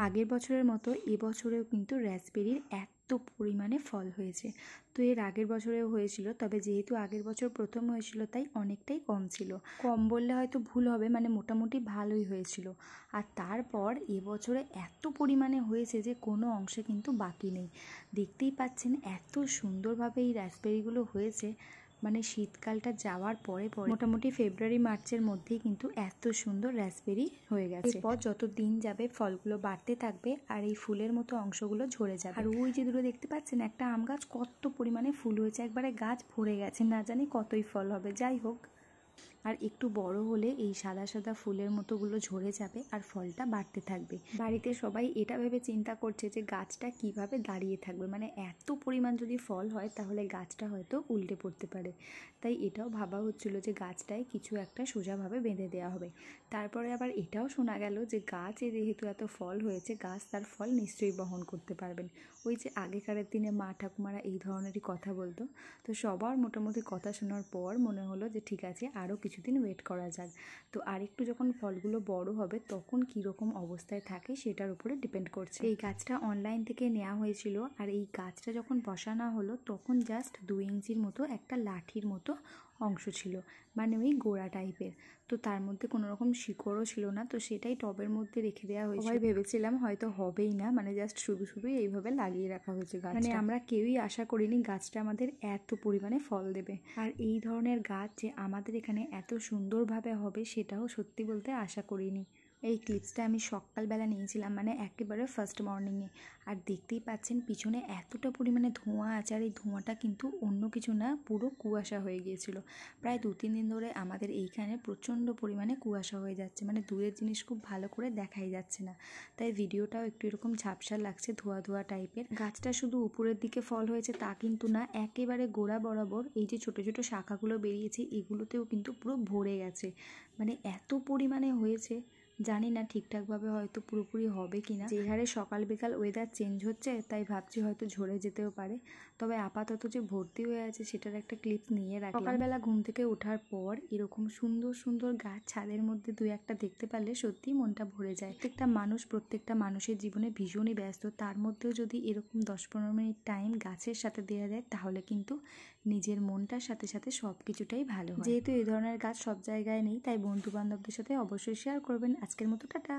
আগের বছরের মতো এবছরেও কিন্তু রাস্পবেরির এত পরিমাণে ফল হয়েছে। তো এর আগের বছরেও হয়েছিল, তবে যেহেতু আগের বছর প্রথম হয়েছিল তাই অনেকটাই কম ছিল। কম বললে হয়তো ভুল হবে, মানে মোটামুটি ভালোই হয়েছিল। আর তারপর এবছরে এত পরিমাণে হয়েছে যে কোনো অংশে কিন্তু বাকি নেই। দেখতেই পাচ্ছেন এত সুন্দরভাবে এই রাস্পবেরিগুলো হয়েছে, মানে শীতকালটা যাওয়ার পরে পরে মোটামুটি ফেব্রুয়ারি মার্চের মধ্যেই কিন্তু এত সুন্দর রাস্পবেরি হয়ে গেছে। এরপর যত দিন যাবে ফলগুলো বাড়তে থাকবে আর এই ফুলের মতো অংশগুলো ঝরে যাবে। আর ওই যে দূরে দেখতে পাচ্ছেন একটা আম গাছ, কত পরিমাণে ফুল হয়েছে, একবারে গাছ ভরে গেছে, না জানি কতই ফল হবে। যাই হোক, আর একটু বড় হলে এই সাদা সাদা ফুলের মতোগুলো ঝরে যাবে আর ফলটা বাড়তে থাকবে। বাড়িতে সবাই এটা ভেবে চিন্তা করছে যে গাছটা কিভাবে দাঁড়িয়ে থাকবে, মানে এত পরিমাণ যদি ফল হয় তাহলে গাছটা হয়তো উল্টে পড়তে পারে। তাই এটাও ভাবা হচ্ছিল যে গাছটায় কিছু একটা সোজাভাবে বেঁধে দেওয়া হবে। তারপরে আবার এটাও শোনা গেল যে গাছে যেহেতু এত ফল হয়েছে, গাছ তার ফল নিশ্চয়ই বহন করতে পারবেন। ওই যে আগেকারের দিনে মা ঠাকুমারা এই ধরনেরই কথা বলতো। তো সবার মোটামুটি কথা শোনার পর মনে হলো যে ঠিক আছে, আরও কিছুদিন ওয়েট করা যাক। তো আরেকটু যখন ফলগুলো বড় হবে তখন কীরকম অবস্থায় থাকে সেটার উপরে ডিপেন্ড করছে। এই গাছটা অনলাইন থেকে নেওয়া হয়েছিল, আর এই গাছটা যখন বসানো হলো তখন জাস্ট 2 ইঞ্চির মতো একটা লাঠির মতো অংশ ছিল, মানে ওই গোড়া টাইপের। তো তার মধ্যে কোনো রকম শিকড়ও ছিল না, তো সেটাই টবের মধ্যে রেখে দেওয়া হয়েছিল। সবাই ভেবেছিলাম হয়তো হবেই না, মানে জাস্ট শুধু শুধুই এইভাবে লাগিয়ে রাখা হয়েছে গাছ। মানে আমরা কেউই আশা করিনি গাছটা আমাদের এত পরিমাণে ফল দেবে। আর এই ধরনের গাছ যে আমাদের এখানে এত সুন্দরভাবে হবে সেটাও সত্যি বলতে আশা করিনি। এই ক্লিপসটা আমি সকালবেলা নিয়েছিলাম, মানে একেবারে ফার্স্ট মর্নিংয়ে। আর দেখতেই পাচ্ছেন পিছনে এতটা পরিমাণে ধোঁয়া আছে, আর এই ধোঁয়াটা কিন্তু অন্য কিছু না, পুরো কুয়াশা হয়ে গিয়েছিল। প্রায় 2-3 দিন ধরে আমাদের এইখানে প্রচণ্ড পরিমাণে কুয়াশা হয়ে যাচ্ছে, মানে দূরের জিনিস খুব ভালো করে দেখাই যাচ্ছে না। তাই ভিডিওটাও একটু এরকম ঝাপসা লাগছে, ধোয়া ধোয়া টাইপের। গাছটা শুধু উপরের দিকে ফল হয়েছে তা কিন্তু না, একেবারে গোড়া বরাবর এই যে ছোট ছোট শাখাগুলো বেরিয়েছে এগুলোতেও কিন্তু পুরো ভরে গেছে। মানে এত পরিমাণে হয়েছে, জানি না ঠিকঠাকভাবে হয়তো পুরোপুরি হবে কিনা। যে হারে সকাল বিকাল ওয়েদার চেঞ্জ হচ্ছে তাই ভাবছি হয়তো ঝরে যেতেও পারে। তবে আপাতত যে ভর্তি হয়ে আছে সেটার একটা ক্লিপ নিয়ে রাখলাম। সকালবেলা ঘুম থেকে ওঠার পর এরকম সুন্দর সুন্দর গাছ ছাদের মধ্যে 2-1টা দেখতে পারলে সত্যিই মনটা ভরে যায়। প্রত্যেকটা মানুষের জীবনে ভীষণই ব্যস্ত, তার মধ্যেও যদি এরকম 10-15 মিনিট টাইম গাছের সাথে দেওয়া যায় তাহলে কিন্তু নিজের মনটার সাথে সাথে সব কিছুটাই ভালো হয়। যেহেতু এই ধরনের গাছ সব জায়গায় নেই তাই বন্ধু বান্ধবদের সাথে অবশ্যই শেয়ার করবেন। আজকের মতো টাটা।